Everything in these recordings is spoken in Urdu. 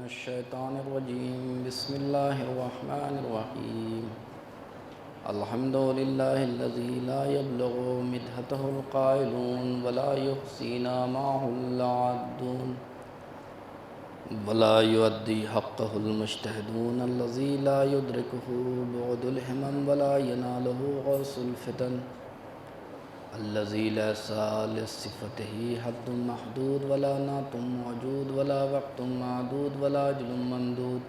الشيطان الرجيم بسم الله الرحمن الرحيم الحمد لله الذي لا يبلغ مدحته القائلون ولا يحصي نعمه العادون ولا يؤدي حقه المجتهدون الذي لا يدركه بعد الهمم ولا يناله غوث الفتن الذي ليس لصفته حد محدود ولا نعت موجود ولا وقت معدود ولا أجل ممدود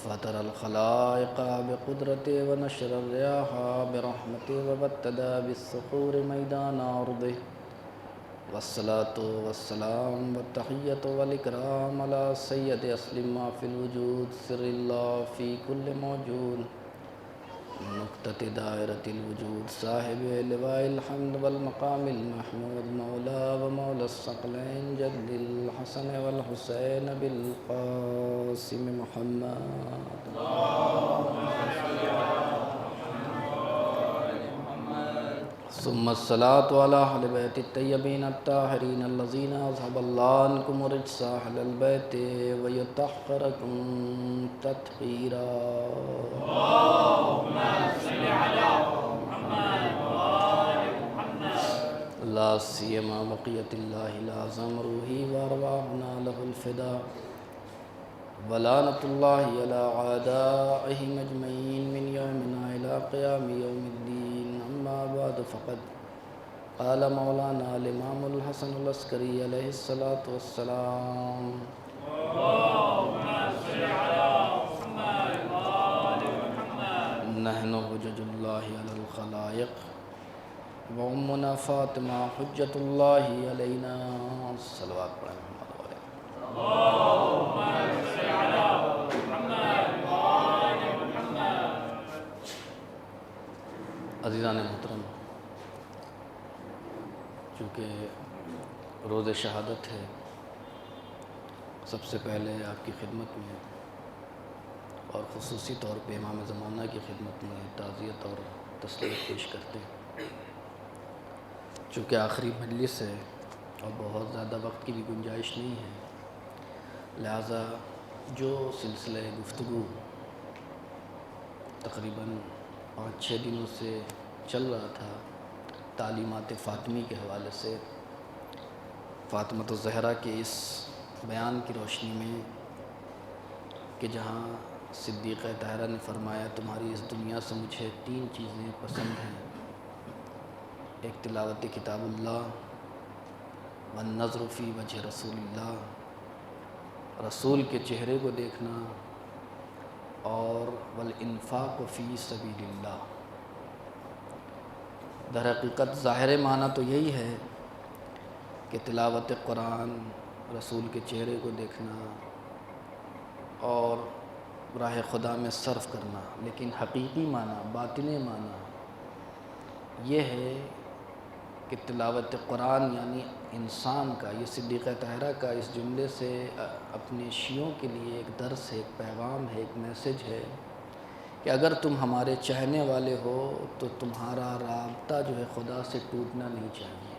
فطر الخلائق بقدرته ونشر الرياح برحمته وابتدى بالصخور ميدان أرضه والصلاة والسلام والتحية والإكرام على سيد أصل ما في الوجود سر الله في كل موجود نقطة دائرة الوجود صاحب لواء الحمد والمقام المحمود مولى ومولى الثقلين جد الحسن والحسين بالقاسم محمد ثم الصلاة على أهل بيت الطيبين الطاهرين الذين أذهب الله عنكم رجس أهل البيت ويطهركم تطهيرا اللهم صل على محمد وآل محمد لا سيما بقية الله الأعظم روحي وأرواحنا له الفداء ولعنة الله على أعدائهم أجمعين من يومنا إلى قيام يوم الدين أما بعد فقد قال مولانا الإمام الحسن العسكري عليه الصلاة والسلام اللهم صل على محمد وآل محمد نحن حجج الله على الخلائق وأمنا فاطمة حجة الله علينا صلوات پڑھیں محمد والے اللهم صل على محمد وآل محمد عزیزان محترم، چونکہ روز شہادت ہے، سب سے پہلے آپ کی خدمت میں اور خصوصی طور پہ امام زمانہ کی خدمت میں تعزیت اور تسلیت پیش کرتے ہیں۔ چونکہ آخری مجلس ہے اور بہت زیادہ وقت کی بھی گنجائش نہیں ہے، لہٰذا جو سلسلہ گفتگو تقریباً 5-6 دنوں سے چل رہا تھا تعلیمات فاطمی کے حوالے سے، فاطمۃ الزہرا کے اس بیان کی روشنی میں کہ جہاں صدیقہ طاہرہ نے فرمایا تمہاری اس دنیا سے مجھے 3 چیزیں پسند ہیں، ایک تلاوت کتاب اللہ، والنظر فی وجہ رسول اللہ، رسول کے چہرے کو دیکھنا، اور والانفاق فی سبیل اللہ۔ در حقیقت ظاہر معنی تو یہی ہے کہ تلاوت قرآن، رسول کے چہرے کو دیکھنا اور راہ خدا میں صرف کرنا، لیکن حقیقی معنی، باطنی معنی یہ ہے کہ تلاوت قرآن یعنی انسان کا، یہ صدیقہ طاہرہ کا اس جملے سے اپنے شیعوں کے لیے ایک درس ہے، ایک پیغام ہے، ایک میسج ہے کہ اگر تم ہمارے چاہنے والے ہو تو تمہارا رابطہ جو ہے خدا سے ٹوٹنا نہیں چاہیے۔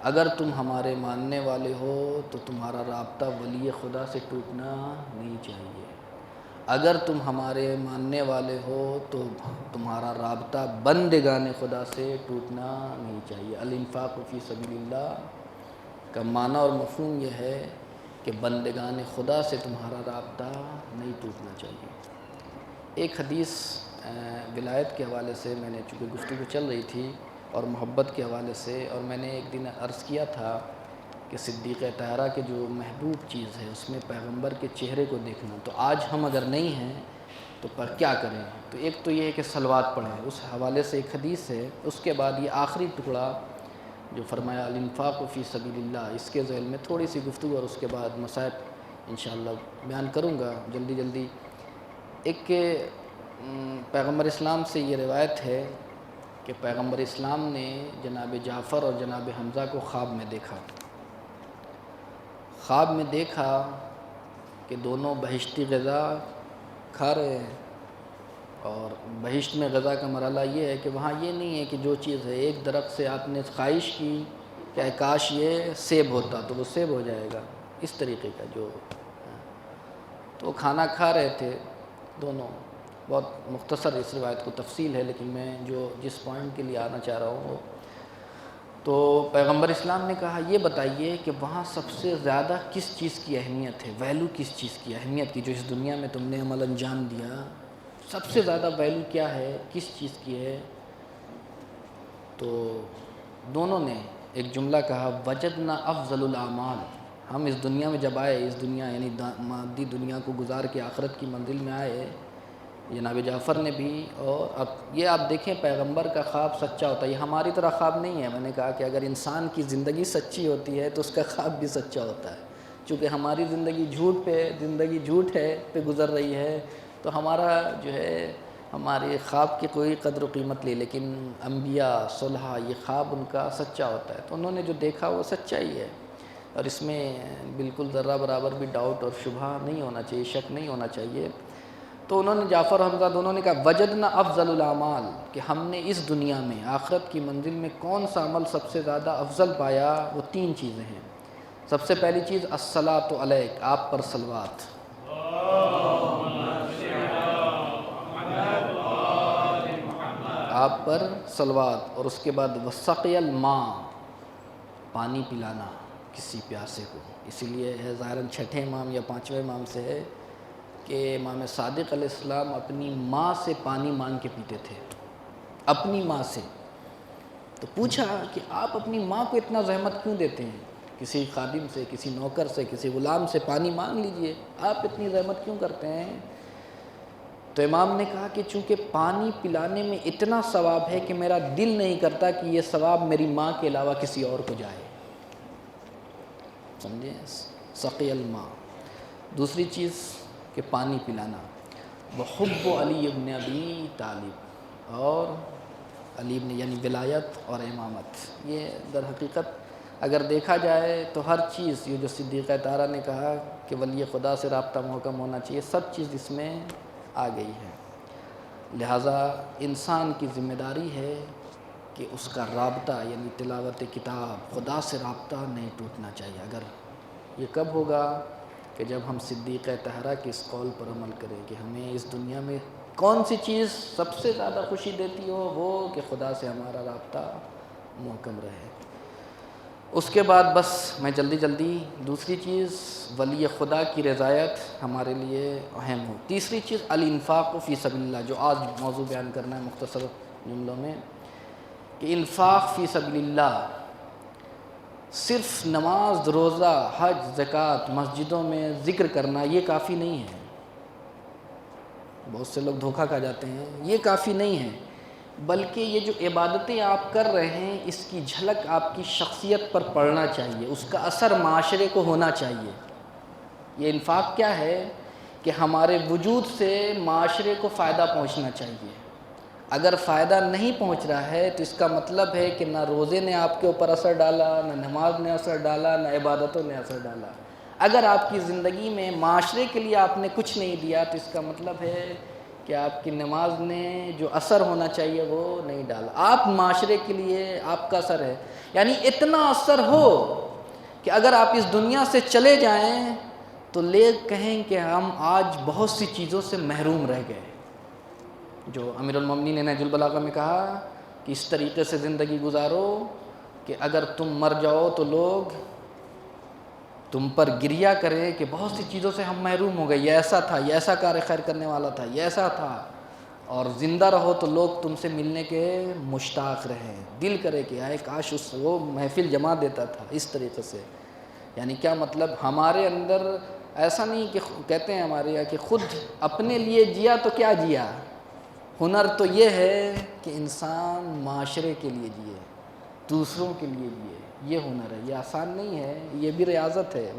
اگر تم ہمارے ماننے والے ہو تو تمہارا رابطہ ولی خدا سے ٹوٹنا نہیں چاہیے۔ اگر تم ہمارے ماننے والے ہو تو تمہارا رابطہ بندگان خدا سے ٹوٹنا نہیں چاہیے۔ الانفاق فی سبیل اللہ کا معنی اور مفہوم یہ ہے کہ بندگان خدا سے تمہارا رابطہ نہیں ٹوٹنا چاہیے۔ ایک حدیث ولایت کے حوالے سے میں نے چونکہ گفتگو چل رہی تھی اور محبت کے حوالے سے، اور میں نے ایک دن عرض کیا تھا کہ صدیقہ طاہرہ کے جو محبوب چیز ہے اس میں پیغمبر کے چہرے کو دیکھنا، تو آج ہم اگر نہیں ہیں تو پر کیا کریں؟ تو ایک تو یہ ہے کہ صلوات پڑھیں، اس حوالے سے ایک حدیث ہے، اس کے بعد یہ آخری ٹکڑا جو فرمایا الانفاق فی سبیل اللہ، اس کے ذیل میں تھوڑی سی گفتگو اور اس کے بعد مسائل انشاءاللہ بیان کروں گا جلدی جلدی۔ ایک کہ پیغمبر اسلام سے یہ روایت ہے کہ پیغمبر اسلام نے جناب جعفر اور جناب حمزہ کو خواب میں دیکھا۔ خواب میں دیکھا کہ دونوں بہشتی غذا کھا رہے ہیں، اور بہشت میں غذا کا مرحلہ یہ ہے کہ وہاں یہ نہیں ہے کہ جو چیز ہے ایک درخت سے آپ نے خواہش کی کہ کاش یہ سیب ہوتا تو وہ سیب ہو جائے گا، اس طریقے کا جو تو کھانا کھا رہے تھے دونوں. بہت مختصر اس روایت کو تفصیل ہے، لیکن میں جس پوائنٹ کے لیے آنا چاہ رہا ہوں، تو پیغمبر اسلام نے کہا یہ بتائیے کہ وہاں سب سے زیادہ کس چیز کی اہمیت ہے، ویلیو کس چیز کی اہمیت کی، جو اس دنیا میں تم نے عمل انجام دیا، سب سے زیادہ ویلیو کیا ہے، کس چیز کی ہے؟ تو دونوں نے ایک جملہ کہا، وجدنا افضل الاعمال. ہم اس دنیا میں جب آئے، اس دنیا یعنی مادی دنیا کو گزار کے آخرت کی منزل میں آئے، جناب جعفر نے بھی. اور اب یہ آپ دیکھیں پیغمبر کا خواب سچا ہوتا ہے، یہ ہماری طرح خواب نہیں ہے. میں نے کہا کہ اگر انسان کی زندگی سچی ہوتی ہے تو اس کا خواب بھی سچا ہوتا ہے. چونکہ ہماری زندگی جھوٹ پہ گزر رہی ہے، تو ہمارا جو ہے ہمارے خواب کی کوئی قدر و قیمت نہیں. لیکن انبیاء صلحاء یہ خواب ان کا سچا ہوتا ہے، تو انہوں نے جو دیکھا وہ سچا ہی ہے، اور اس میں بالکل ذرہ برابر بھی ڈاؤٹ اور شبہ نہیں ہونا چاہیے، شک نہیں ہونا چاہیے. تو انہوں نے جعفر حمزہ دونوں نے کہا وجدنا افضل الاعمال، کہ ہم نے اس دنیا میں آخرت کی منزل میں کون سا عمل سب سے زیادہ افضل پایا. وہ 3 چیزیں ہیں. سب سے پہلی چیز الصلاۃ علیک، آپ پر صلوات. آپ پر صلوات. اور اس کے بعد وسقی الماء، پانی پلانا کسی پیاسے کو. اسی لیے ہے ظاہراً 6 امام یا 5ویں امام سے ہے کہ امام صادق علیہ السلام اپنی ماں سے پانی مانگ کے پیتے تھے، اپنی ماں سے. تو پوچھا کہ آپ اپنی ماں کو اتنا زحمت کیوں دیتے ہیں؟ کسی خادم سے، کسی نوکر سے، کسی غلام سے پانی مانگ لیجئے، آپ اتنی زحمت کیوں کرتے ہیں؟ تو امام نے کہا کہ چونکہ پانی پلانے میں اتنا ثواب ہے کہ میرا دل نہیں کرتا کہ یہ ثواب میری ماں کے علاوہ کسی اور کو جائے. سمجھیں؟ سقی الماء. دوسری چیز کہ پانی پلانا. وحب علی ابن ابی طالب، اور علی ابن یعنی ولایت اور امامت. یہ در حقیقت اگر دیکھا جائے تو ہر چیز، یہ جو صدیقہ طاہرہ نے کہا کہ ولی خدا سے رابطہ محکم ہونا چاہیے، سب چیز اس میں آ گئی ہے. لہٰذا انسان کی ذمہ داری ہے کہ اس کا رابطہ یعنی تلاوت کتاب، خدا سے رابطہ نہیں ٹوٹنا چاہیے. اگر یہ کب ہوگا؟ کہ جب ہم صدیقہ طاہرہ کے اس قول پر عمل کریں کہ ہمیں اس دنیا میں کون سی چیز سب سے زیادہ خوشی دیتی ہو، وہ کہ خدا سے ہمارا رابطہ محکم رہے. اس کے بعد بس میں جلدی دوسری چیز ولی خدا کی رضایت ہمارے لیے اہم ہو. تیسری چیز الانفاق فی سبیل اللہ، جو آج موضوع بیان کرنا ہے مختصر جملوں میں، کہ انفاق فی سبیل اللہ صرف نماز، روزہ، حج، زکوٰۃ، مسجدوں میں ذکر کرنا یہ کافی نہیں ہے. بہت سے لوگ دھوکہ کھا جاتے ہیں، یہ کافی نہیں ہے، بلکہ یہ جو عبادتیں آپ کر رہے ہیں اس کی جھلک آپ کی شخصیت پر پڑنا چاہیے، اس کا اثر معاشرے کو ہونا چاہیے. یہ انفاق کیا ہے کہ ہمارے وجود سے معاشرے کو فائدہ پہنچنا چاہیے. اگر فائدہ نہیں پہنچ رہا ہے تو اس کا مطلب ہے کہ نہ روزے نے آپ کے اوپر اثر ڈالا، نہ نماز نے اثر ڈالا، نہ عبادتوں نے اثر ڈالا. اگر آپ کی زندگی میں معاشرے کے لیے آپ نے کچھ نہیں دیا تو اس کا مطلب ہے کہ آپ کی نماز نے جو اثر ہونا چاہیے وہ نہیں ڈالا. آپ معاشرے کے لیے آپ کا اثر ہے، یعنی اتنا اثر ہو کہ اگر آپ اس دنیا سے چلے جائیں تو لوگ کہیں کہ ہم آج بہت سی چیزوں سے محروم رہ گئے. جو امیر المومنین نے نہج البلاغہ میں کہا کہ اس طریقے سے زندگی گزارو کہ اگر تم مر جاؤ تو لوگ تم پر گریہ کریں کہ بہت سی چیزوں سے ہم محروم ہو گئے، یہ ایسا تھا، یہ ایسا کار خیر کرنے والا تھا، یہ ایسا تھا. اور زندہ رہو تو لوگ تم سے ملنے کے مشتاق رہیں، دل کرے کہ آئے کاش وہ محفل جما دیتا تھا. اس طریقے سے یعنی کیا مطلب، ہمارے اندر ایسا نہیں کہ کہتے ہیں ہمارے یہاں کہ خود اپنے لیے جیا تو کیا جیا. ہنر تو یہ ہے کہ انسان معاشرے کے لیے جیے، دوسروں کے لیے جیے. یہ ہنر ہے، یہ آسان نہیں ہے، یہ بھی ریاضت ہے.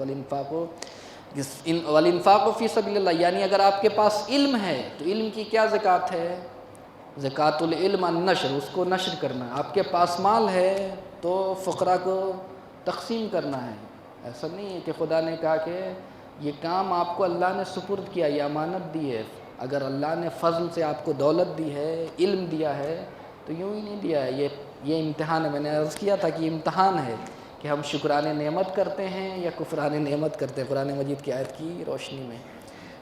والانفاق فی سبیل اللہ، یعنی اگر آپ کے پاس علم ہے تو علم کی کیا زکوٰۃ ہے؟ زکوٰۃ العلم النشر، اس کو نشر کرنا ہے. آپ کے پاس مال ہے تو فقراء کو تقسیم کرنا ہے. ایسا نہیں ہے کہ خدا نے کہا کہ یہ کام آپ کو اللہ نے سپرد کیا، یہ امانت دی ہے. اگر اللہ نے فضل سے آپ کو دولت دی ہے، علم دیا ہے تو یوں ہی نہیں دیا ہے. یہ امتحان ہے. میں نے عرض کیا تھا کہ یہ امتحان ہے کہ ہم شکران نعمت کرتے ہیں یا کفران نعمت کرتے ہیں قرآن مجید کی آیت کی روشنی میں.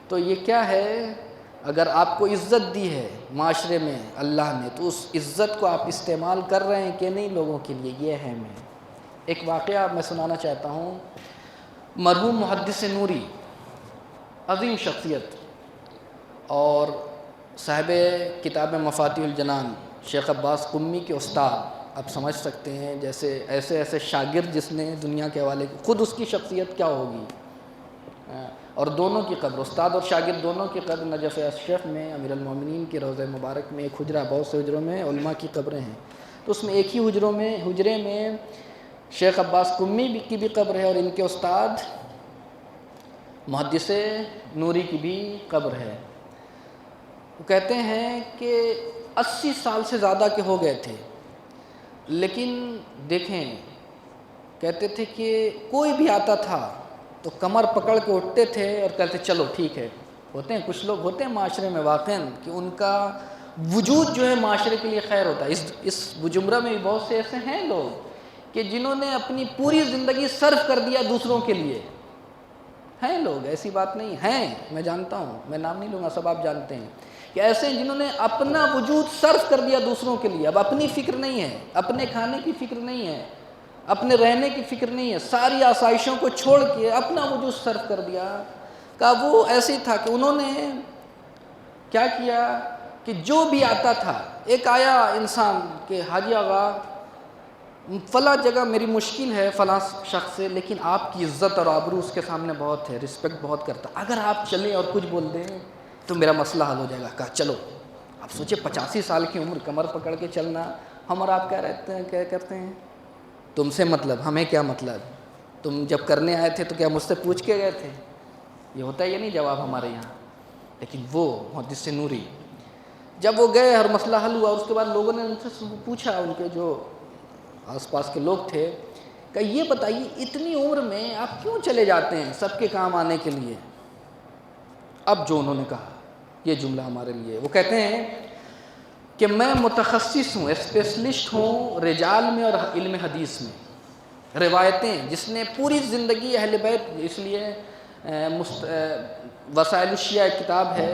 تو یہ کیا ہے، اگر آپ کو عزت دی ہے معاشرے میں اللہ نے تو اس عزت کو آپ استعمال کر رہے ہیں کہ نہیں لوگوں کے لیے، یہ اہم ہے. ایک واقعہ میں سنانا چاہتا ہوں. مرحوم محدث نوری، عظیم شخصیت اور صاحب کتاب مفاتیح الجنان شیخ عباس قمی کے استاد، آپ سمجھ سکتے ہیں جیسے ایسے شاگرد جس نے دنیا کے حوالے کی، خود اس کی شخصیت کیا ہوگی. اور دونوں کی قبر، استاد اور شاگرد دونوں کی قبر نجف اشرف میں امیر المومنین کے روضہ مبارک میں ایک حجرہ، بہت سے حجروں میں علماء کی قبریں ہیں، تو اس میں ایک ہی حجرے میں شیخ عباس قمی کی بھی قبر ہے اور ان کے استاد محدث نوری کی بھی قبر ہے. وہ کہتے ہیں کہ 80 سال سے زیادہ کے ہو گئے تھے، لیکن دیکھیں کہتے تھے کہ کوئی بھی آتا تھا تو کمر پکڑ کے اٹھتے تھے اور کہتے چلو ٹھیک ہے. ہوتے ہیں کچھ لوگ ہوتے ہیں معاشرے میں واقعاً کہ ان کا وجود جو ہے معاشرے کے لیے خیر ہوتا ہے. اس بجمرہ میں بھی بہت سے ایسے ہیں لوگ کہ جنہوں نے اپنی پوری زندگی صرف کر دیا دوسروں کے لیے. ہیں لوگ، ایسی بات نہیں ہیں، میں جانتا ہوں، میں نام نہیں لوں گا، سب آپ جانتے ہیں کہ ایسے ہیں جنہوں نے اپنا وجود صرف کر دیا دوسروں کے لیے. اب اپنی فکر نہیں ہے، اپنے کھانے کی فکر نہیں ہے، اپنے رہنے کی فکر نہیں ہے، ساری آسائشوں کو چھوڑ کے اپنا وجود صرف کر دیا. کہ وہ ایسے ہی تھا کہ انہوں نے کیا کیا کہ جو بھی آتا تھا، ایک آیا انسان کہ حاجی آغا فلاں جگہ میری مشکل ہے فلاں شخص سے، لیکن آپ کی عزت اور آبرو اس کے سامنے بہت ہے، رسپیکٹ بہت کرتا، اگر آپ چلیں اور کچھ بول دیں تو میرا مسئلہ حل ہو جائے گا. کہا چلو. آپ سوچیں 85 سال کی عمر، کمر پکڑ کے چلنا. ہم اور آپ کیا کرتے ہیں، تم سے مطلب، ہمیں کیا مطلب، تم جب کرنے آئے تھے تو کیا مجھ سے پوچھ کے گئے تھے. یہ ہوتا ہے یہ نہیں جواب ہمارے یہاں. لیکن وہ محدث نوری جب وہ گئے، ہر مسئلہ حل ہوا، اس کے بعد لوگوں نے ان سے پوچھا، ان کے جو آس پاس کے لوگ تھے، کہ یہ بتائیے اتنی عمر میں آپ کیوں چلے جاتے ہیں سب کے کام آنے کے لیے. اب جو انہوں نے کہا یہ جملہ ہمارے لیے، وہ کہتے ہیں کہ میں متخصص ہوں، اسپیشلسٹ ہوں رجال میں اور علم حدیث میں. روایتیں جس نے پوری زندگی اہل بیت، اس لیے وسائل الشیعہ ایک کتاب ہے،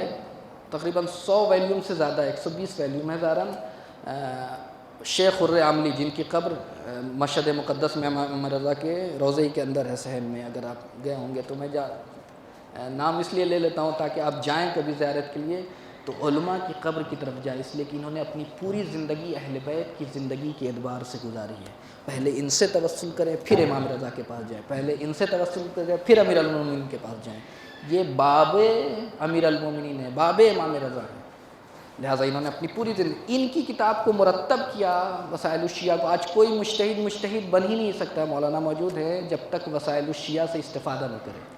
تقریباً 100 ویلیوم سے زیادہ، 120 ویلیوم ہے ظاہراً، شیخ خر عاملی جن کی قبر مشہد مقدس میں امام رضا کے روضے کے اندر ہے صحن میں. اگر آپ گئے ہوں گے تو میں نام اس لیے لے لیتا ہوں تاکہ آپ جائیں کبھی زیارت کے لیے تو علماء کی قبر کی طرف جائیں، اس لیے کہ انہوں نے اپنی پوری زندگی اہل بیت کی زندگی کے اعتبار سے گزاری ہے. پہلے ان سے توسل کریں پھر امام رضا کے پاس جائیں، پہلے ان سے توسل کریں پھر امیر المومنین کے پاس جائیں. یہ باب امیر المومنین ہے، باب امام رضا ہے. لہٰذا انہوں نے اپنی پوری زندگی ان کی کتاب کو مرتب کیا، وسائل الشیعہ کو. آج کوئی مجتہد بن ہی نہیں سکتا، مولانا موجود ہے، جب تک وسائل الشیعہ سے استفادہ نہ کرے.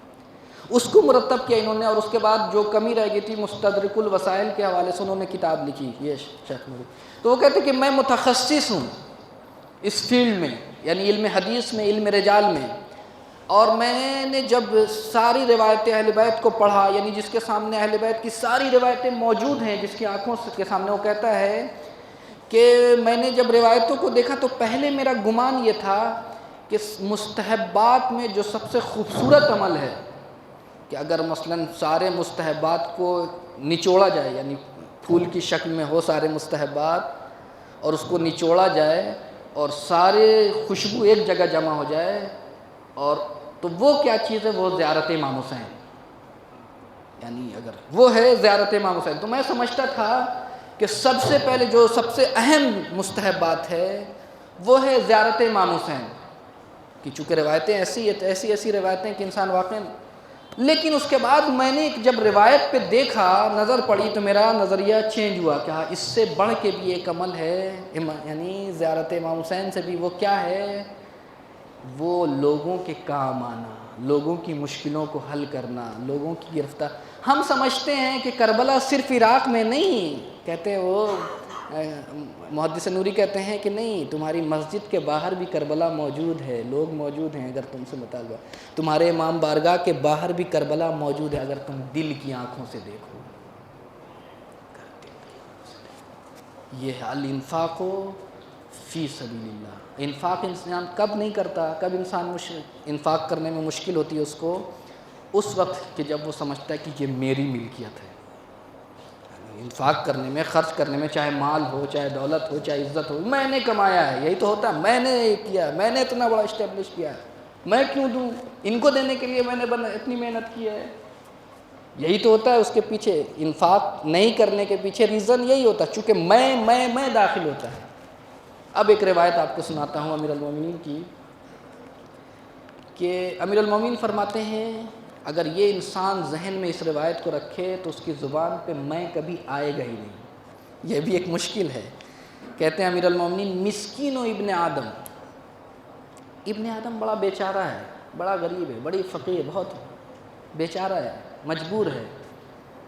اس کو مرتب کیا انہوں نے، اور اس کے بعد جو کمی رہ گئی تھی مستدرک الوسائل کے حوالے سے انہوں نے کتاب لکھی. یہ شیخ نوری تو وہ کہتے کہ میں متخصص ہوں اس فیلڈ میں، یعنی علم حدیث میں، علم رجال میں. اور میں نے جب ساری روایتیں اہل بیت کو پڑھا، یعنی جس کے سامنے اہل بیت کی ساری روایتیں موجود ہیں، جس کی آنکھوں کے سامنے، وہ کہتا ہے کہ میں نے جب روایتوں کو دیکھا تو پہلے میرا گمان یہ تھا کہ مستحبات میں جو سب سے خوبصورت عمل ہے کہ اگر مثلاً سارے مستحبات کو نچوڑا جائے، یعنی پھول کی شکل میں ہو سارے مستحبات اور اس کو نچوڑا جائے اور سارے خوشبو ایک جگہ جمع ہو جائے، اور تو وہ کیا چیز ہے، وہ زیارت امام حسین. یعنی اگر وہ ہے زیارت امام حسین، تو میں سمجھتا تھا کہ سب سے پہلے جو سب سے اہم مستحبات ہے وہ ہے زیارت امام حسین. کہ چونکہ روایتیں ایسی روایتیں کہ انسان واقعاً، لیکن اس کے بعد میں نے جب روایت پہ دیکھا، نظر پڑی، تو میرا نظریہ چینج ہوا کہ اس سے بڑھ کے بھی ایک عمل ہے، یعنی زیارت امام حسین سے بھی وہ کیا ہے، وہ لوگوں کے کام آنا، لوگوں کی مشکلوں کو حل کرنا، لوگوں کی گرفتار. ہم سمجھتے ہیں کہ کربلا صرف عراق میں نہیں، کہتے ہیں وہ محدث نوری کہتے ہیں کہ نہیں، تمہاری مسجد کے باہر بھی کربلا موجود ہے، لوگ موجود ہیں اگر تم سے مطالبہ، تمہارے امام بارگاہ کے باہر بھی کربلا موجود ہے اگر تم دل کی آنکھوں سے دیکھو. یہ ہے الانفاق فی سبیل اللہ۔ انفاق انسان کب نہیں کرتا، کب انسان انفاق کرنے میں مشکل ہوتی ہے اس کو؟ اس وقت کہ جب وہ سمجھتا ہے کہ یہ میری ملکیت ہے۔ انفاق کرنے میں، خرچ کرنے میں، چاہے مال ہو، چاہے دولت ہو، چاہے عزت ہو، میں نے کمایا ہے، یہی تو ہوتا ہے، میں نے یہ کیا، میں نے اتنا بڑا اسٹیبلش کیا ہے، میں کیوں دوں، ان کو دینے کے لیے میں نے اتنی محنت کی ہے، یہی تو ہوتا ہے اس کے پیچھے۔ انفاق نہیں کرنے کے پیچھے ریزن یہی ہوتا ہے، چونکہ میں داخل ہوتا ہے۔ اب ایک روایت آپ کو سناتا ہوں امیر المومنین کی، کہ امیر المومنین فرماتے ہیں اگر یہ انسان ذہن میں اس روایت کو رکھے تو اس کی زبان پہ میں کبھی آئے گا ہی نہیں۔ یہ بھی ایک مشکل ہے۔ کہتے ہیں امیر المومنین، مسکین و ابن آدم، ابن آدم بڑا بیچارہ ہے، بڑا غریب ہے، بڑی فقیر، بہت بیچارہ ہے، مجبور ہے۔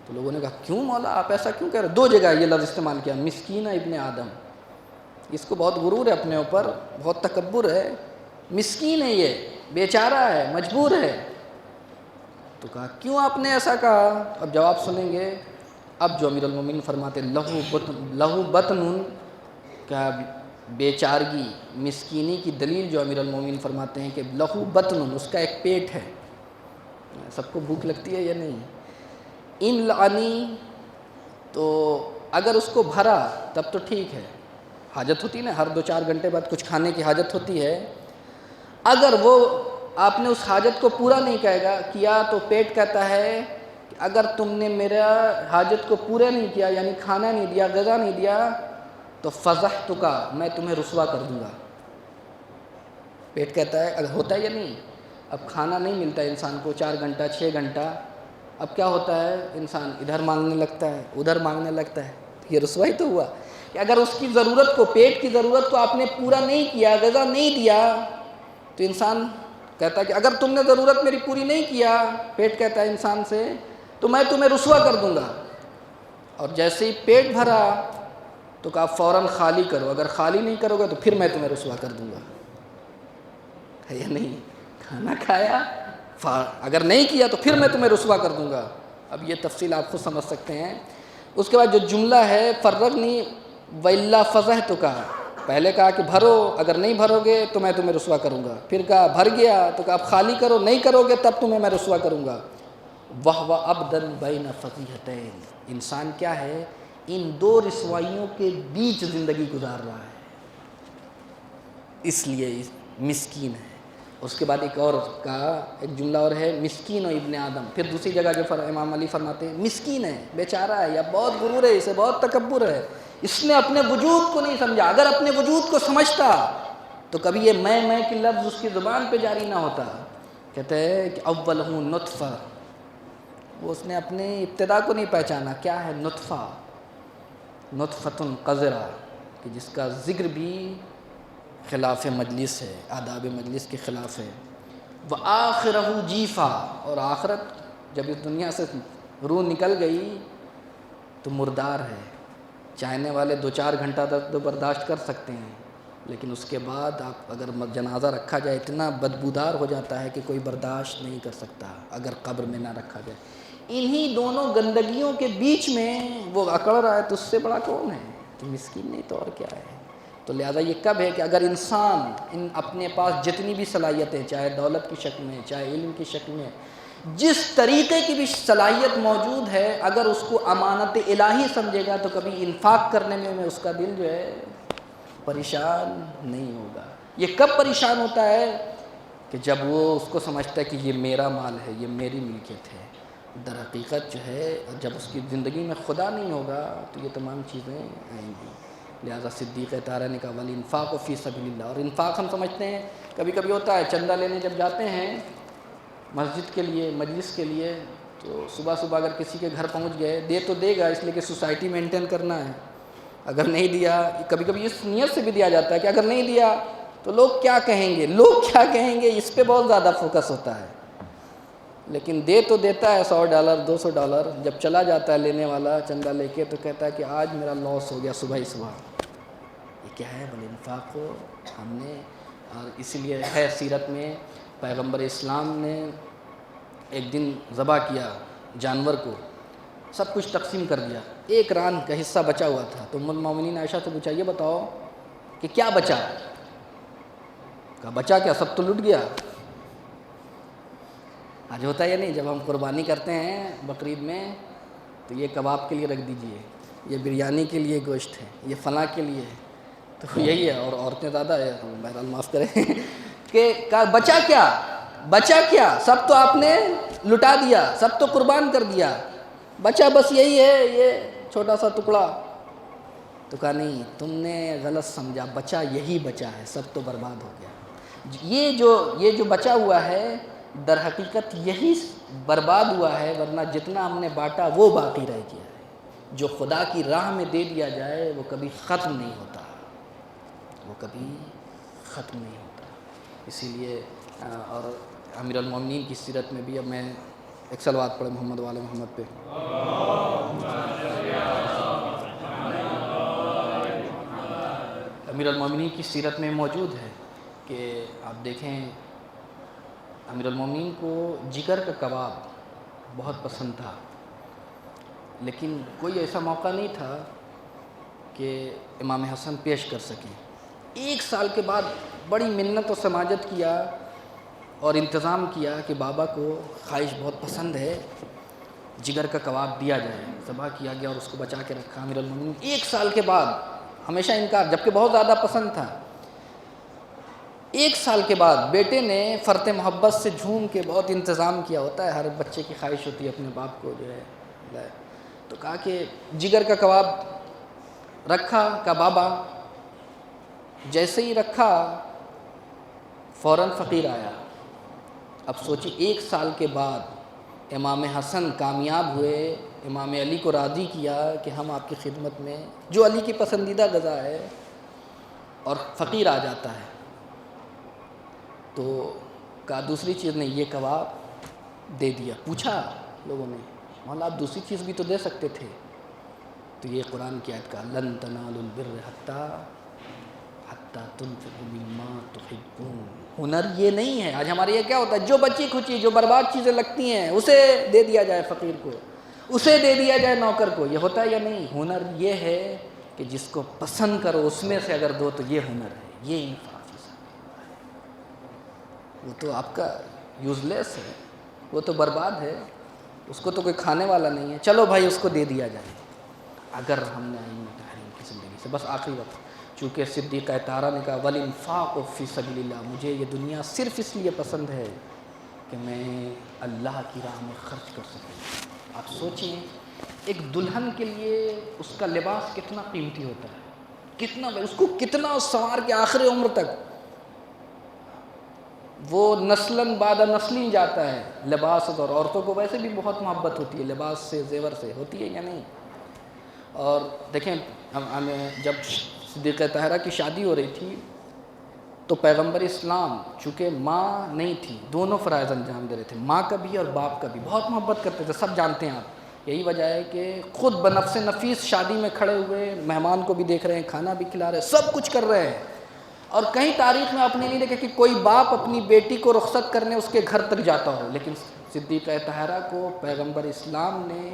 تو لوگوں نے کہا کیوں مولا آپ ایسا کیوں کہہ رہے؟ 2 جگہ یہ لفظ استعمال کیا، مسکین ابن آدم۔ اس کو بہت غرور ہے اپنے اوپر، بہت تکبر ہے، مسکین ہے، یہ بیچارہ ہے، مجبور ہے۔ تو کہا کیوں آپ نے ایسا کہا؟ اب جواب سنیں گے۔ اب جو امیر المومنین فرماتے لہو بطن، کیا بیچارگی، مسکینی کی دلیل جو امیر المومنین فرماتے ہیں کہ لہو بطن، اس کا ایک پیٹ ہے۔ سب کو بھوک لگتی ہے یا نہیں؟ ان لعنی، تو اگر اس کو بھرا تب تو ٹھیک ہے، حاجت ہوتی ہے نا، ہر 2-4 گھنٹے بعد کچھ کھانے کی حاجت ہوتی ہے۔ اگر وہ آپ نے اس حاجت کو پورا نہیں کیا تو پیٹ کہتا ہے کہ اگر تم نے میرا حاجت کو پورا نہیں کیا، یعنی کھانا نہیں دیا، غذا نہیں دیا، تو فضحتک، میں تمہیں رسوا کر دوں گا۔ پیٹ کہتا ہے، اگر ہوتا ہے یا نہیں؟ اب کھانا نہیں ملتا انسان کو 4 گھنٹہ 6 گھنٹہ، اب کیا ہوتا ہے؟ انسان ادھر مانگنے لگتا ہے، ادھر مانگنے لگتا ہے۔ یہ رسوائی تو ہوا کہ اگر اس کی ضرورت کو، پیٹ کی ضرورت کو آپ نے پورا نہیں کیا، غذا نہیں دیا، تو انسان کہتا ہے کہ اگر تم نے ضرورت میری پوری نہیں کیا، پیٹ کہتا ہے انسان سے، تو میں تمہیں رسوا کر دوں گا۔ اور جیسے ہی پیٹ بھرا تو کہا فوراً خالی کرو، اگر خالی نہیں کرو گے تو پھر میں تمہیں رسوا کر دوں گا۔ ہے یا نہیں؟ کھانا کھایا، اگر نہیں کیا تو پھر میں تمہیں رسوا کر دوں گا۔ اب یہ تفصیل آپ خود سمجھ سکتے ہیں۔ اس کے بعد جو جملہ ہے فرغنی وَإِلَّا فَضَحْتُكَ، پہلے کہا کہ بھرو، اگر نہیں بھرو گے تو میں تمہیں رسوا کروں گا، پھر کہا بھر گیا تو کہا اب خالی کرو، نہیں کرو گے تب تمہیں میں رسوا کروں گا۔ وَهُوَ أَبْدًا بَيْنَ فَضِيحَتَيْنِ، انسان کیا ہے؟ ان 2 رسوائیوں کے بیچ زندگی گزار رہا ہے، اس لیے مسکین ہے۔ اس کے بعد ایک اور کہا، ایک جملہ اور ہے، مسکین و ابن آدم۔ پھر دوسری جگہ جو امام علی فرماتے ہیں مسکین ہے، بیچارہ ہے، یا بہت غرور ہے، اسے بہت تکبر ہے، اس نے اپنے وجود کو نہیں سمجھا۔ اگر اپنے وجود کو سمجھتا تو کبھی یہ میں کی لفظ اس کی زبان پہ جاری نہ ہوتا۔ کہتے ہیں کہ اولہ نطفہ، وہ اس نے اپنے ابتدا کو نہیں پہچانا، کیا ہے؟ نطفہ، نطفۃ قذرہ، کہ جس کا ذکر بھی خلاف مجلس ہے، آداب مجلس کے خلاف ہے۔ وآخرہ جیفا، اور آخرت جب اس دنیا سے روح نکل گئی تو مردار ہے۔ چاہنے والے 2-4 گھنٹہ تک تو برداشت کر سکتے ہیں، لیکن اس کے بعد آپ اگر جنازہ رکھا جائے اتنا بدبودار ہو جاتا ہے کہ کوئی برداشت نہیں کر سکتا اگر قبر میں نہ رکھا جائے۔ انہی دونوں گندگیوں کے بیچ میں وہ اکڑ رہا ہے، تو اس سے بڑا کون ہے؟ تو مسکین نہیں تو اور کیا ہے؟ تو لہٰذا یہ کب ہے کہ اگر انسان اپنے پاس جتنی بھی صلاحیتیں، چاہے دولت کی شکل میں، چاہے علم کی شکل میں، جس طریقے کی بھی صلاحیت موجود ہے، اگر اس کو امانت الہی سمجھے گا تو کبھی انفاق کرنے میں اس کا دل جو ہے پریشان نہیں ہوگا۔ یہ کب پریشان ہوتا ہے؟ کہ جب وہ اس کو سمجھتا ہے کہ یہ میرا مال ہے، یہ میری ملکیت ہے۔ در حقیقت جو ہے جب اس کی زندگی میں خدا نہیں ہوگا تو یہ تمام چیزیں آئیں گی۔ لہٰذا صدیق طاہرہ نے کہا والانفاق فی سبیل اللہ، اور انفاق ہم سمجھتے ہیں کبھی کبھی ہوتا ہے چندہ لینے جب جاتے ہیں مسجد کے لیے، مجلس کے لیے، تو صبح صبح اگر کسی کے گھر پہنچ گئے، دے تو دے گا اس لیے کہ سوسائٹی مینٹین کرنا ہے، اگر نہیں دیا، کبھی کبھی اس نیت سے بھی دیا جاتا ہے کہ اگر نہیں دیا تو لوگ کیا کہیں گے، لوگ کیا کہیں گے، اس پہ بہت زیادہ فوکس ہوتا ہے۔ لیکن دے تو دیتا ہے $100 $200، جب چلا جاتا ہے لینے والا چندہ لے کے تو کہتا ہے کہ آج میرا لاس ہو گیا صبح ہی صبح۔ یہ کیا ہے؟ انفاق کو ہم نے، اور اسی لیے ہے سیرت میں پیغمبر اسلام نے ایک دن ذبح کیا جانور کو، سب کچھ تقسیم کر دیا، ایک ران کا حصہ بچا ہوا تھا، تو ام المومنین عائشہ سے پوچھا یہ بتاؤ کہ کیا بچا؟ کہا بچا کیا، سب تو لٹ گیا۔ آج ہوتا ہے یا نہیں، جب ہم قربانی کرتے ہیں بقرعید میں تو یہ کباب کے لیے رکھ دیجئے، یہ بریانی کے لیے گوشت ہے، یہ فلاں کے لیے ہے، تو یہی ہے۔ اور عورتیں زیادہ ہے، بہرحال معاف کریں کہ کہا بچا کیا، بچا کیا، سب تو آپ نے لٹا دیا، سب تو قربان کر دیا، بچا بس یہی ہے، یہ چھوٹا سا ٹکڑا۔ تو کہا نہیں، تم نے غلط سمجھا، بچا یہی بچا ہے، سب تو برباد ہو گیا۔ یہ جو بچا ہوا ہے در حقیقت یہی برباد ہوا ہے، ورنہ جتنا ہم نے بانٹا وہ باقی رہ گیا ہے۔ جو خدا کی راہ میں دے دیا جائے وہ کبھی ختم نہیں ہوتا، وہ کبھی ختم نہیں ہوتا۔ اسی لیے اور امیر المومنین کی سیرت میں بھی، اب میں ایک صلوات پڑھیں محمد وآل محمد پہ۔ امیر المومنین کی سیرت میں موجود ہے کہ آپ دیکھیں امیر المومنین کو جگر کا کباب بہت پسند تھا، لیکن کوئی ایسا موقع نہیں تھا کہ امام حسن پیش کر سکیں۔ 1 سال کے بعد بڑی منت و سماجت کیا اور انتظام کیا کہ بابا کو خواہش بہت پسند ہے، جگر کا کباب دیا جائے، ذبح کیا گیا اور اس کو بچا کے رکھا امیر المومنین 1 سال کے بعد۔ ہمیشہ انکار، جبکہ بہت زیادہ پسند تھا۔ 1 سال کے بعد بیٹے نے فرط محبت سے جھوم کے بہت انتظام کیا، ہوتا ہے ہر بچے کی خواہش ہوتی ہے اپنے باپ کو جو ہے لائے، تو کہا کہ جگر کا کباب رکھا، کہا بابا، جیسے ہی رکھا فوراً فقیر آیا۔ اب سوچی 1 سال کے بعد امام حسن کامیاب ہوئے، امام علی کو راضی کیا کہ ہم آپ کی خدمت میں، جو علی کی پسندیدہ غذا ہے، اور فقیر آ جاتا ہے۔ تو کہا دوسری چیز نہیں، یہ کباب دے دیا۔ پوچھا لوگوں نے، مولا آپ دوسری چیز بھی تو دے سکتے تھے۔ تو یہ قرآن کی آیت کا لن تنالوا البر حتی تنفقوا مما تحبون۔ ہنر یہ نہیں ہے، آج ہمارے یہ کیا ہوتا ہے، جو بچی کھچی جو برباد چیزیں لگتی ہیں اسے دے دیا جائے فقیر کو، اسے دے دیا جائے نوکر کو، یہ ہوتا ہے یا نہیں؟ ہنر یہ ہے کہ جس کو پسند کرو اس میں سے اگر دو تو یہ ہنر ہے، یہ انصاف ہے۔ وہ تو آپ کا یوز لیس ہے، وہ تو برباد ہے، اس کو تو کوئی کھانے والا نہیں ہے، چلو بھائی اس کو دے دیا جائے۔ اگر ہم نے ائمہ تحریم کی زندگی سے، بس آخری وقت، چونکہ صدیقہ طاہرہ نے کہا وَالْإِنْفَاقُ فِي سَبِيلِ اللَّهِ، مجھے یہ دنیا صرف اس لیے پسند ہے کہ میں اللہ کی راہ میں خرچ کر سکوں۔ آپ سوچیں ایک دلہن کے لیے اس کا لباس کتنا قیمتی ہوتا ہے، کتنا، اس کو کتنا سنوار کے آخر عمر تک وہ نسلاً بعد نسلیں جاتا ہے لباس، اور عورتوں کو ویسے بھی بہت محبت ہوتی ہے لباس سے، زیور سے، ہوتی ہے یا نہیں؟ اور دیکھیں ہمیں جب صدیقہ طاہرہ کی شادی ہو رہی تھی تو پیغمبر اسلام چونکہ ماں نہیں تھی، دونوں فرائض انجام دے رہے تھے، ماں کا بھی اور باپ کا بھی، بہت محبت کرتے تھے، سب جانتے ہیں آپ۔ یہی وجہ ہے کہ خود بنفس نفیس شادی میں کھڑے ہوئے، مہمان کو بھی دیکھ رہے ہیں، کھانا بھی کھلا رہے ہیں، سب کچھ کر رہے ہیں۔ اور کہیں تاریخ میں آپ نے نہیں دیکھا کہ کوئی باپ اپنی بیٹی کو رخصت کرنے اس کے گھر تک جاتا ہو، لیکن صدیقہ طاہرہ کو پیغمبر اسلام نے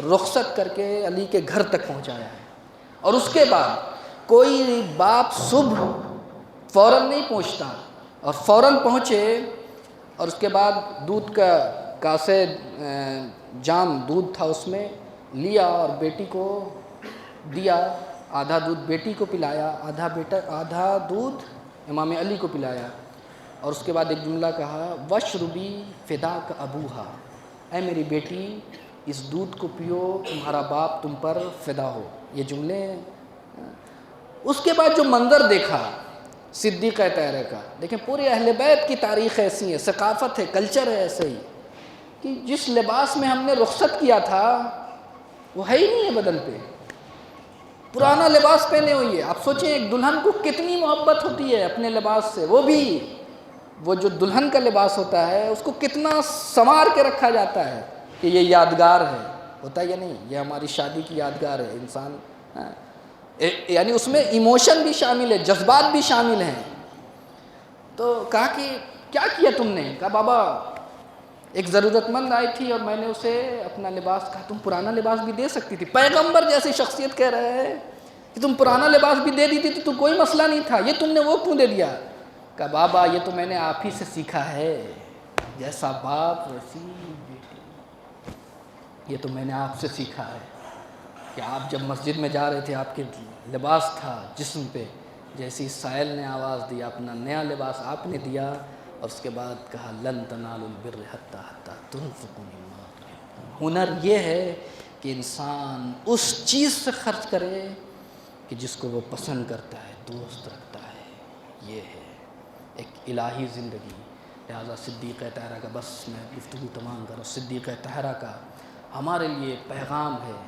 رخصت کر کے علی کے گھر تک پہنچایا ہے۔ اور اس کے بعد کوئی باپ صبح فوراً نہیں پہنچتا، اور فوراً پہنچے اور اس کے بعد دودھ کا کاسے جام دودھ تھا اس میں لیا اور بیٹی کو دیا، آدھا دودھ بیٹی کو پلایا، آدھا دودھ امام علی کو پلایا، اور اس کے بعد ایک جملہ کہا وَاشْرُبِي فِدَاكَ أَبُوهَا، اے میری بیٹی اس دودھ کو پیو، تمہارا باپ تم پر فدا ہو۔ یہ جملے ہیں۔ اس کے بعد جو منظر دیکھا صدیقہ طاہرہ کا، دیکھیں پورے اہل بیت کی تاریخ ایسی ہے، ثقافت ہے، کلچر ہے ایسے ہی، کہ جس لباس میں ہم نے رخصت کیا تھا وہ ہے ہی نہیں ہے بدن پہ، پرانا لباس پہنے ہوئی ہے۔ آپ سوچیں ایک دلہن کو کتنی محبت ہوتی ہے اپنے لباس سے، وہ بھی وہ جو دلہن کا لباس ہوتا ہے اس کو کتنا سنوار کے رکھا جاتا ہے کہ یہ یادگار ہے، ہوتا ہے یا نہیں؟ یہ ہماری شادی کی یادگار ہے۔ انسان یعنی اس میں ایموشن بھی شامل ہے، جذبات بھی شامل ہیں۔ تو کہا کہ کیا کیا تم نے؟ کہا بابا ایک ضرورت مند آئی تھی اور میں نے اسے اپنا لباس، کہا تم پرانا لباس بھی دے سکتی تھی، پیغمبر جیسی شخصیت کہہ رہے ہیں کہ تم پرانا لباس بھی دے دیتی تو کوئی مسئلہ نہیں تھا، یہ تم نے وہ کیوں دے دیا؟ کہا بابا یہ تو میں نے آپ ہی سے سیکھا ہے، جیسا باپ ویسی بیٹی، یہ تو میں نے آپ سے سیکھا ہے کہ آپ جب مسجد میں جا رہے تھے آپ کے لباس تھا جسم پہ، جیسی سائل نے آواز دی اپنا نیا لباس آپ نے دیا، اور اس کے بعد کہا لن تنالوا البر حتی تنفقوا مما تحبون۔ ہنر یہ ہے کہ انسان اس چیز سے خرچ کرے کہ جس کو وہ پسند کرتا ہے، دوست رکھتا ہے، یہ ہے ایک الہی زندگی۔ لہٰذا صدیقہ طاہرہ کا، بس میں گفتگو تمام کروں، صدیقہ طاہرہ کا ہمارے لیے پیغام ہے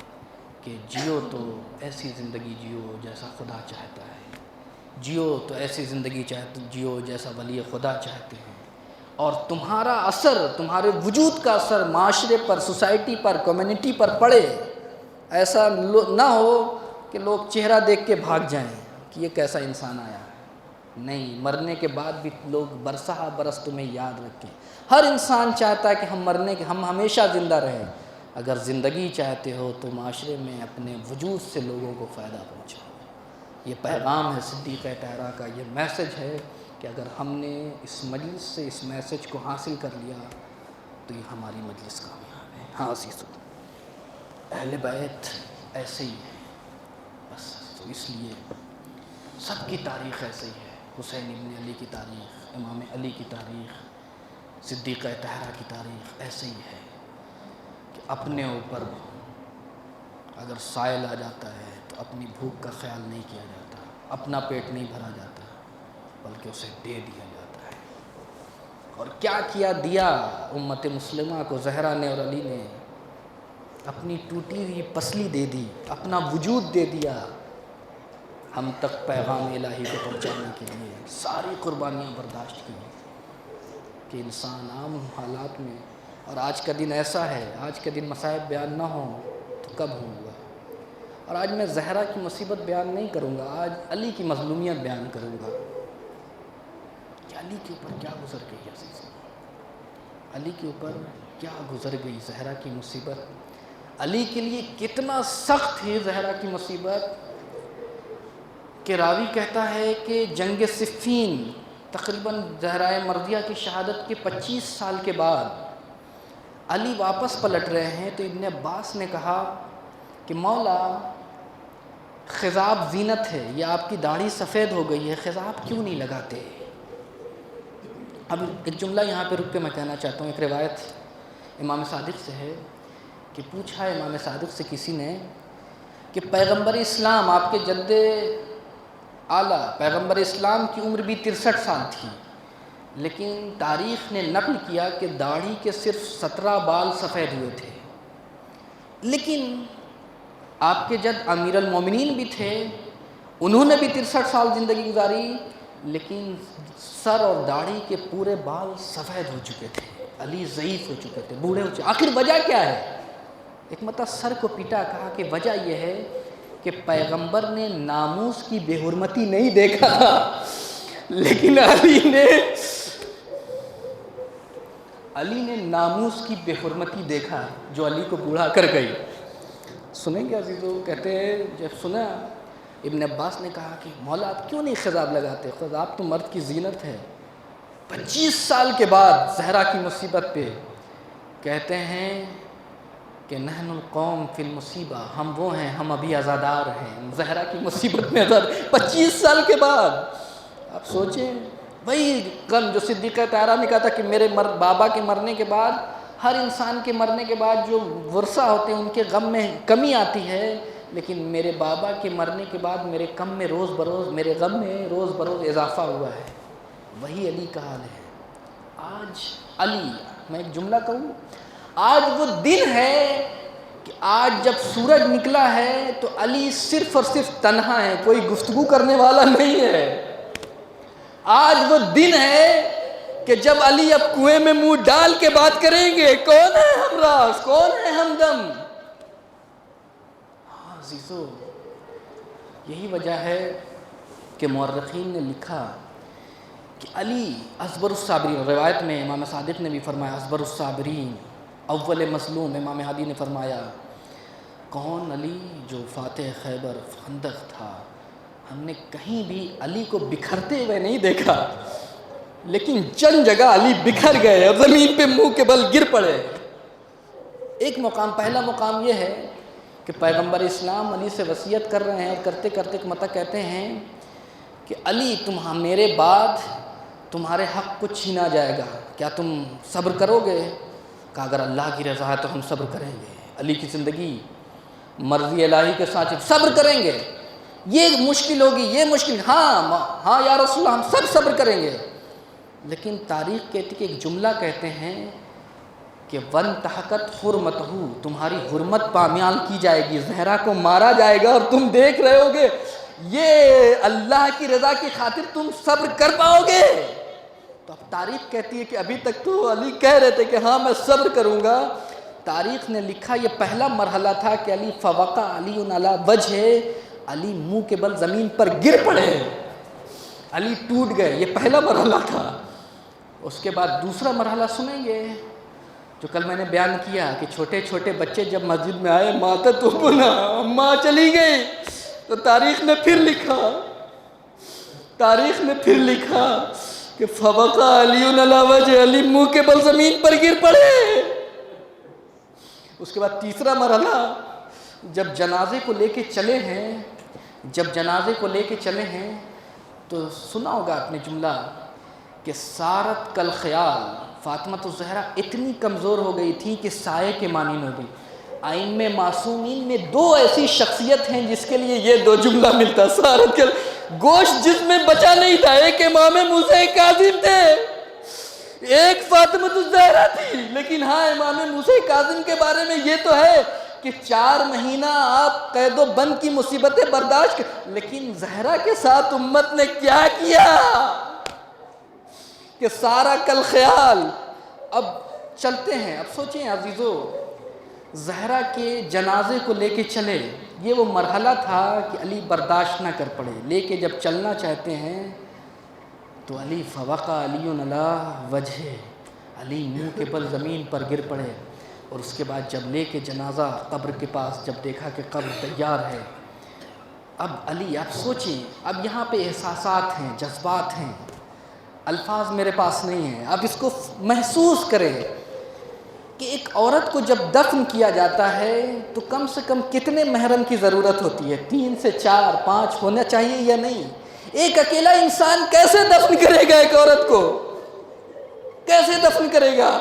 کہ جیو تو ایسی زندگی جیو جیسا خدا چاہتا ہے، جیو تو ایسی زندگی جیو جیسا ولی خدا چاہتے ہیں، اور تمہارا اثر، تمہارے وجود کا اثر معاشرے پر، سوسائٹی پر، کمیونٹی پر پڑے، ایسا نہ ہو کہ لوگ چہرہ دیکھ کے بھاگ جائیں کہ یہ کیسا انسان آیا ہے، نہیں، مرنے کے بعد بھی لوگ برسہ برس تمہیں یاد رکھیں۔ ہر انسان چاہتا ہے کہ ہم ہمیشہ زندہ رہیں۔ اگر زندگی چاہتے ہو تو معاشرے میں اپنے وجود سے لوگوں کو فائدہ پہنچاؤ۔ یہ پیغام ہے صدیقہ طاہرہ کا، یہ میسج ہے کہ اگر ہم نے اس مجلس سے اس میسج کو حاصل کر لیا تو یہ ہماری مجلس کامیاب ہے۔ ہاں عزیزو، اہل بیت ایسے ہی ہے، بس تو اس لیے سب کی تاریخ ایسے ہی ہے، حسین ابن علی کی تاریخ، امام علی کی تاریخ، صدیقہ طاہرہ کی تاریخ ایسے ہی ہے کہ اپنے اوپر اگر سائل آ جاتا ہے تو اپنی بھوک کا خیال نہیں کیا جاتا، اپنا پیٹ نہیں بھرا جاتا، بلکہ اسے دے دیا جاتا ہے۔ اور کیا کیا دیا امت مسلمہ کو زہرا نے اور علی نے، اپنی ٹوٹی ہوئی پسلی دے دی، اپنا وجود دے دیا ہم تک پیغام الہی کو پہنچانے کے لیے، ساری قربانیاں برداشت کی کہ انسان عام حالات میں، اور آج کا دن ایسا ہے، آج کے دن مصائب بیان نہ ہوں تو کب ہوں گا؟ اور آج میں زہرا کی مصیبت بیان نہیں کروں گا، آج علی کی مظلومیت بیان کروں گا کہ علی کے اوپر کیا گزر گئی عزیزوں، علی کے اوپر کیا گزر گئی زہرا کی مصیبت، علی کے لیے کتنا سخت تھی زہرا کی مصیبت کہ راوی کہتا ہے کہ جنگ صفین تقریباً زہرائے مرضیہ کی شہادت کے 25 سال کے بعد علی واپس پلٹ رہے ہیں تو ابن عباس نے کہا کہ مولا خضاب زینت ہے، یہ آپ کی داڑھی سفید ہو گئی ہے، خضاب کیوں نہیں لگاتے؟ اب ایک جملہ یہاں پہ رک کے میں کہنا چاہتا ہوں، ایک روایت امام صادق سے ہے کہ پوچھا امام صادق سے کسی نے کہ پیغمبر اسلام، آپ کے جد اعلیٰ پیغمبر اسلام کی عمر بھی 63 سال تھی، لیکن تاریخ نے نقل کیا کہ داڑھی کے صرف 17 بال سفید ہوئے تھے، لیکن آپ کے جد امیر المومنین بھی تھے، انہوں نے بھی 63 سال زندگی گزاری، لیکن سر اور داڑھی کے پورے بال سفید ہو چکے تھے، علی ضعیف ہو چکے تھے، بوڑھے ہو چکے۔ آخر وجہ کیا ہے؟ ایک مرتبہ سر کو پیٹا، کہا کہ وجہ یہ ہے کہ پیغمبر نے ناموس کی بے حرمتی نہیں دیکھا تھا، لیکن علی نے ناموس کی بے حرمتی دیکھا جو علی کو بوڑھا کر گئی۔ سنیں گے عزیزو، کہتے ہیں جب سنا ابن عباس نے کہا کہ مولا آپ کیوں نہیں خضاب لگاتے؟ خضاب تو مرد کی زینت ہے۔ 25 سال کے بعد زہرا کی مصیبت پہ کہتے ہیں کہ نحن القوم فی المصیبہ، ہم وہ ہیں، ہم ابھی عزادار ہیں، زہرا کی مصیبت میں 25 سال کے بعد۔ آپ سوچیں وہی غم جو صدیقہ طاہرہ نے کہا تھا کہ میرے بابا کے مرنے کے بعد، ہر انسان کے مرنے کے بعد جو ورثہ ہوتے ہیں ان کے غم میں کمی آتی ہے، لیکن میرے بابا کے مرنے کے بعد میرے غم میں روز بروز اضافہ ہوا ہے۔ وہی علی کا حال ہے۔ آج علی، میں ایک جملہ کہوں، آج وہ دن ہے کہ آج جب سورج نکلا ہے تو علی صرف اور صرف تنہا ہے، کوئی گفتگو کرنے والا نہیں ہے۔ آج وہ دن ہے کہ جب علی اب کنویں میں منہ ڈال کے بات کریں گے، کون ہے ہمراز، کون ہے ہمدم؟ ہاں عزیزو، یہی وجہ ہے کہ مورخین نے لکھا کہ علی اصبر الصابرین، روایت میں امام صادق نے بھی فرمایا اصبر الصابرین، اول مظلوم، امام ہادی نے فرمایا کون علی جو فاتح خیبر خندق تھا؟ ہم نے کہیں بھی علی کو بکھرتے ہوئے نہیں دیکھا، لیکن چند جگہ علی بکھر گئے اور زمین پہ منہ کے بل گر پڑے۔ ایک مقام، پہلا مقام یہ ہے کہ پیغمبر اسلام علی سے وصیت کر رہے ہیں اور کرتے کرتے کہتے ہیں کہ علی میرے بعد تمہارے حق کو چھینا جائے گا، کیا تم صبر کرو گے؟ کہا اگر اللہ کی رضا ہے تو ہم صبر کریں گے، علی کی زندگی مرضی الہی کے ساتھ صبر کریں گے، یہ مشکل ہوگی، یہ مشکل، ہاں یا رسول اللہ ہم سب صبر کریں گے۔ لیکن تاریخ کہتی کہ ایک جملہ کہتے ہیں کہ وَانْتَحَقَتْ حُرْمَتُهُ، تمہاری حرمت پامال کی جائے گی، زہرا کو مارا جائے گا، اور تم دیکھ رہے ہوگے یہ اللہ کی رضا کی خاطر تم صبر کر پاؤ گے؟ تو اب تاریخ کہتی ہے کہ ابھی تک تو علی کہہ رہے تھے کہ ہاں میں صبر کروں گا۔ تاریخ نے لکھا یہ پہلا مرحلہ تھا کہ علی فوقع علی علی وجہ، علی منہ کے بل زمین پر گر پڑے، علی ٹوٹ گئے، یہ پہلا مرحلہ تھا۔ اس کے بعد دوسرا مرحلہ سنیں گے جو کل میں نے بیان کیا کہ چھوٹے چھوٹے بچے جب مسجد میں آئے ماتت ابنا، ماں چلی گئی، تو تاریخ نے پھر لکھا کہ فوقع علی علی وجہ، علی منہ کے بل زمین پر گر پڑے۔ اس کے بعد تیسرا مرحلہ جب جنازے کو لے کے چلے ہیں تو سنا ہوگا آپ نے جملہ کہ سارت کل خیال، فاطمہ الزہرا اتنی کمزور ہو گئی تھی کہ سائے کے مانند ہو گئی۔ ائمہ معصومین میں دو ایسی شخصیت ہیں جس کے لیے یہ دو جملہ ملتا، سارت کل، گوشت جس میں بچا نہیں تھا، ایک امام موسیٰ کاظم تھے، ایک فاطمہ الزہرا تھی، لیکن ہاں امام موسیٰ کاظم کے بارے میں یہ تو ہے کہ 4 مہینہ آپ قید و بند کی مصیبتیں برداشت لیکن زہرا کے ساتھ امت نے کیا کیا کہ سارا کل خیال۔ اب چلتے ہیں، اب سوچیں عزیزو، زہرا کے جنازے کو لے کے چلے، یہ وہ مرحلہ تھا کہ علی برداشت نہ کر پڑے، لے کے جب چلنا چاہتے ہیں تو علی فوقع علی علی وجہ، علی منہ کے بل زمین پر گر پڑے۔ اور اس کے بعد جب لے کے جنازہ قبر کے پاس جب دیکھا کہ قبر تیار ہے، اب علی، آپ سوچیں، اب یہاں پہ احساسات ہیں، جذبات ہیں، الفاظ میرے پاس نہیں ہیں، اب اس کو محسوس کریں کہ ایک عورت کو جب دفن کیا جاتا ہے تو کم سے کم کتنے محرم کی ضرورت ہوتی ہے؟ 3 سے 4 5 ہونا چاہیے یا نہیں؟ ایک اکیلا انسان کیسے دفن کرے گا ایک عورت کو؟ کیسے دفن کرے گا؟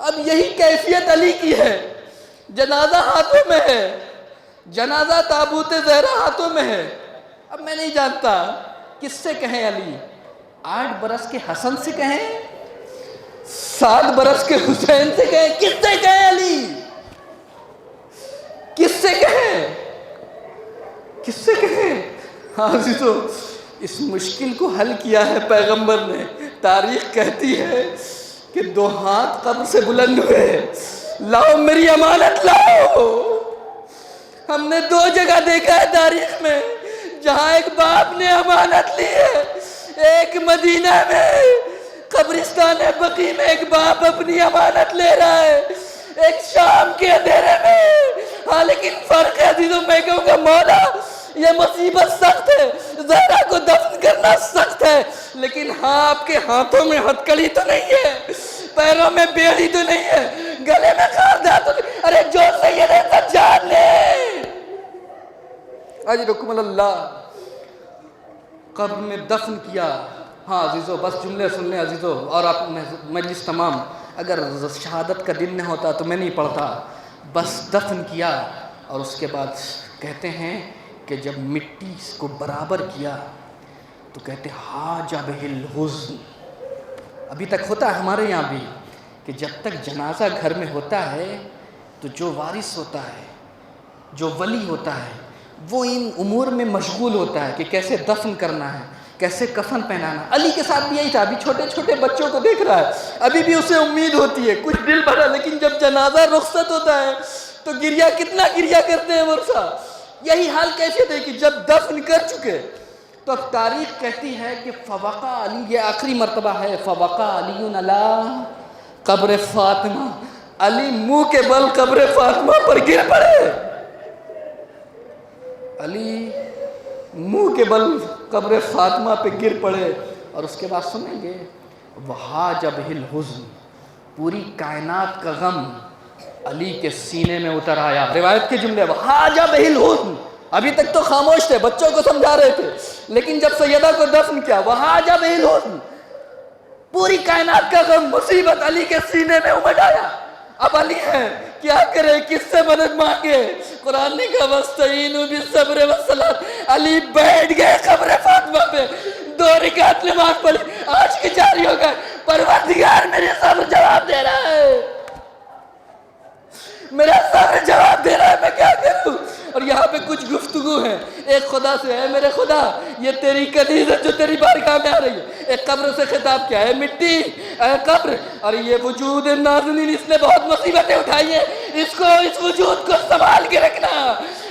اب یہی کیفیت علی کی ہے، جنازہ ہاتھوں میں ہے، جنازہ تابوت زہرا ہاتھوں میں ہے۔ اب میں نہیں جانتا کس سے کہیں علی، 8 برس کے حسن سے کہیں، 7 برس کے حسین سے کہیں، کس سے کہیں علی؟ کس سے کہیں؟ کس سے کہیں؟ ہاں عزیزو، اس مشکل کو حل کیا ہے پیغمبر نے۔ تاریخ کہتی ہے کہ 2 ہاتھ قبر سے بلند ہوئے، لاؤ میری امانت لاؤ۔ ہم نے 2 جگہ دیکھا ہے تاریخ میں جہاں ایک باپ نے امانت لی ہے، ایک مدینہ میں قبرستان بقیع میں ایک باپ اپنی امانت لے رہا ہے، ایک شام کے اندھیرے میں۔ ہاں لیکن فرق ہے عزیزوں، میں کہوں گا مولا یہ مصیبت سخت ہے، زہرا کو دفن کرنا سخت ہے، لیکن ہاں آپ کے ہاتھوں میں ہتکڑی تو نہیں ہے، پیروں میں بیڑی تو نہیں ہے، گلے میں خاردار تو نہیں، ارے جو سید سجاد نے اجرکم اللہ قبر میں دفن کیا۔ ہاں عزیزو، بس جملے سن لیں عزیزو، اور آپ مجلس تمام، اگر شہادت کا دن نہ ہوتا تو میں نہیں پڑھتا، بس دفن کیا۔ اور اس کے بعد کہتے ہیں کہ جب مٹی کو برابر کیا تو کہتے حاج بہ الحزن۔ ابھی تک ہوتا ہے ہمارے یہاں بھی کہ جب تک جنازہ گھر میں ہوتا ہے تو جو وارث ہوتا ہے، جو ولی ہوتا ہے، وہ ان امور میں مشغول ہوتا ہے کہ کیسے دفن کرنا ہے، کیسے کفن پہنانا۔ علی کے ساتھ بھی یہی تھا، ابھی چھوٹے چھوٹے بچوں کو دیکھ رہا ہے، ابھی بھی اسے امید ہوتی ہے، کچھ دل بھرا، لیکن جب جنازہ رخصت ہوتا ہے تو گریا، کتنا گریا کرتے ہیں ورثہ۔ یہی حال کیفیت ہے کہ جب دفن کر چکے تو اب تاریخ کہتی ہے کہ فوقع علی، یہ آخری مرتبہ ہے، فوقع علی علی قبر فاطمہ، علی منہ کے بل قبر فاطمہ پر گر پڑے۔ علی منہ کے بل قبر فاطمہ پہ گر پڑے اور اس کے بعد سنیں گے وَحَاجَ بِهِ الْحُزْنُ، پوری کائنات کا غم علی کے سینے میں اتر آیا۔ روایت کے جملے وَحَاجَ بِهِ الْحُزْنُ، ابھی تک تو خاموش تھے، بچوں کو سمجھا رہے تھے، لیکن جب سیدہ کو دفن کیا وَحَاجَ بِهِ الْحُزْنُ، پوری کائنات کا غم مصیبت علی کے سینے میں امڈ آیا۔ اب علی ہے کیا کرے، کس سے مدد مانگے؟ قرآن نے کہا وَاسْتَعِینُوا بِالصَّبْرِ وَالصَّلَاةِ، علی بیٹھ گئے قبر فاطمہ پہ، 2 رکعت نماز پڑھی، آج کی جاری ہو گئے، پروردگار میرے صبر جواب دے رہا ہے، میرا صبر جواب دے رہا ہے، میں کیا کروں؟ اور یہاں پہ کچھ گفتگو ہے ایک خدا سے، ہے میرے خدا یہ تیری کنیز ہے جو تیری بارگاہ میں آ رہی ہے۔ ایک قبر سے خطاب کیا ہے، مٹی اے قبر، اور یہ وجود نازنین اس نے بہت مصیبتیں اٹھائی ہیں، اس وجود کو سنبھال کے رکھنا،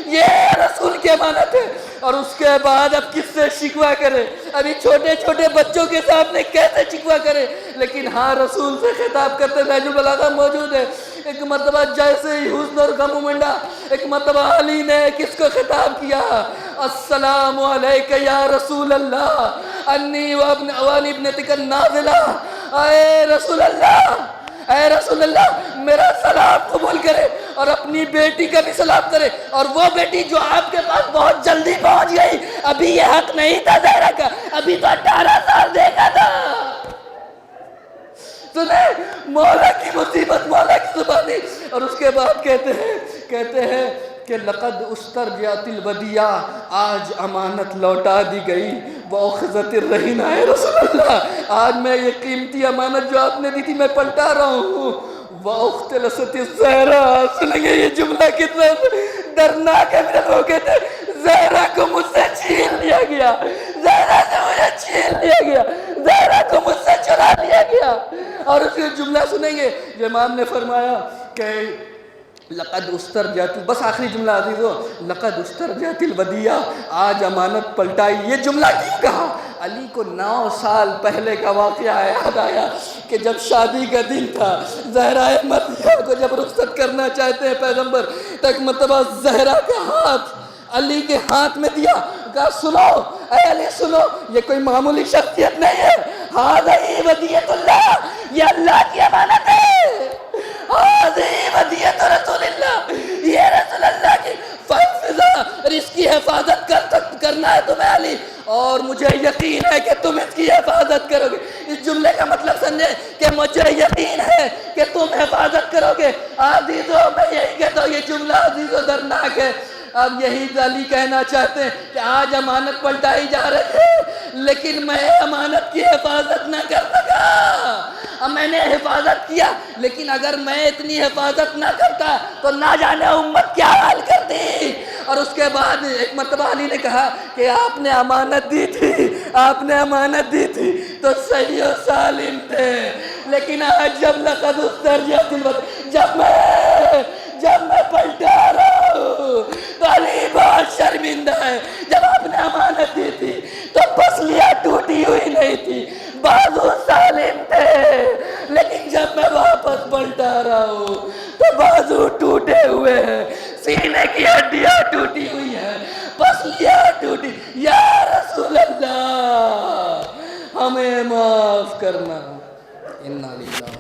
یہ رسول کی امانت ہے۔ اور اس کے بعد اب کس سے شکوہ کرے؟ ابھی چھوٹے چھوٹے بچوں کے سامنے کیسے شکوہ کرے؟ لیکن ہاں رسول سے خطاب کرتے نہج البلاغہ موجود ہے۔ ایک مرتبہ جیسے ہی حزن اور غم امنڈا، ایک مرتبہ علی نے کس کو خطاب کیا؟ السلام علیک یا رسول اللہ انی وابن اوانی ابنتک النازلہ، اے رسول اللہ، اے رسول اللہ میرا سلام قبول کرے اور اپنی بیٹی کا بھی سلام کرے، اور وہ بیٹی جو آپ کے پاس بہت جلدی پہنچ گئی، ابھی یہ حق نہیں تھا زہرا کا، ابھی تو 18 سال دیکھا تھا۔ سنیں مولا کی مصیبت، مولا کی زبانی، اور اس کے بعد کہتے ہیں کہ لقد استرجعت الودیعہ، آج امانت لوٹا دی گئی، وَأُخِذَتِ الرَّهِنَ، اے رسول اللہ آج میں یہ قیمتی امانت جو آپ نے دی تھی میں پلٹا رہا ہوں، وَأُخْتَلَسَتِ الزَّهْرَا۔ سنیں گے یہ جملہ کتنا درناک ہے، میرے لوگ کہتے ہیں زہرا کو مجھ سے چھین لیا گیا، زہرا سے مجھے چھین لیا گیا، زہرا کو مجھ سے چرا لیا گیا۔ اور اس کے جملہ سنیں گے جو امام نے فرمایا کہ لقد استرجعت، بس آخری جملہ عزیزو، لقد استرجعت الودیعہ، آج امانت پلٹائی۔ یہ جملہ کیوں کہا؟ علی کو 9 سال پہلے کا واقعہ یاد آیا کہ جب شادی کا دن تھا، زہرا مرضیہ کو جب رخصت کرنا چاہتے ہیں پیغمبر، تو ایک مرتبہ زہرا کا ہاتھ علی کے ہاتھ میں دیا، کہا سنو اے علی سنو، یہ کوئی معمولی شخصیت نہیں ہے، ہذہ ودیعۃ اللہ، یہ اللہ کی امانت ہے، ہذہ ودیعۃ رسول اللہ، یہ رسول اللہ کی فحفظہ، اور اس کی حفاظت کرنا ہے تمہیں علی، اور مجھے یقین ہے کہ تم اس کی حفاظت کرو گے۔ اس جملے کا مطلب سمجھے کہ مجھے یقین ہے کہ تم حفاظت کرو گے۔ عزیزو میں یہی کہتا ہوں، یہ جملہ عزیزو درناک ہے۔ اب یہی علی کہنا چاہتے ہیں کہ آج امانت پلٹائی جا رہی ہے، لیکن میں امانت کی حفاظت نہ کر سکا۔ اب میں نے حفاظت کیا، لیکن اگر میں اتنی حفاظت نہ کرتا تو نہ جانے امت کیا حال کرتی۔ اور اس کے بعد ایک مرتبہ علی نے کہا کہ آپ نے امانت دی تھی، آپ نے امانت دی تھی تو صحیح و سالم تھے، لیکن آج جب لقد استرجعت الودیعہ، جب میں پلٹا رہا ہوں تو علی بہت شرمندہ ہے۔ جب آپ نے امانت دی تھی تو پسلیاں ٹوٹی ہوئی نہیں تھی، بازو سالم تھے، لیکن جب میں واپس پلٹا رہا ہوں تو بازو ٹوٹے ہوئے ہیں، سینے کی ہڈیاں ٹوٹی ہوئی ہیں، پسلیاں ٹوٹی۔ یا رسول اللہ ہمیں معاف کرنا۔ انا للہ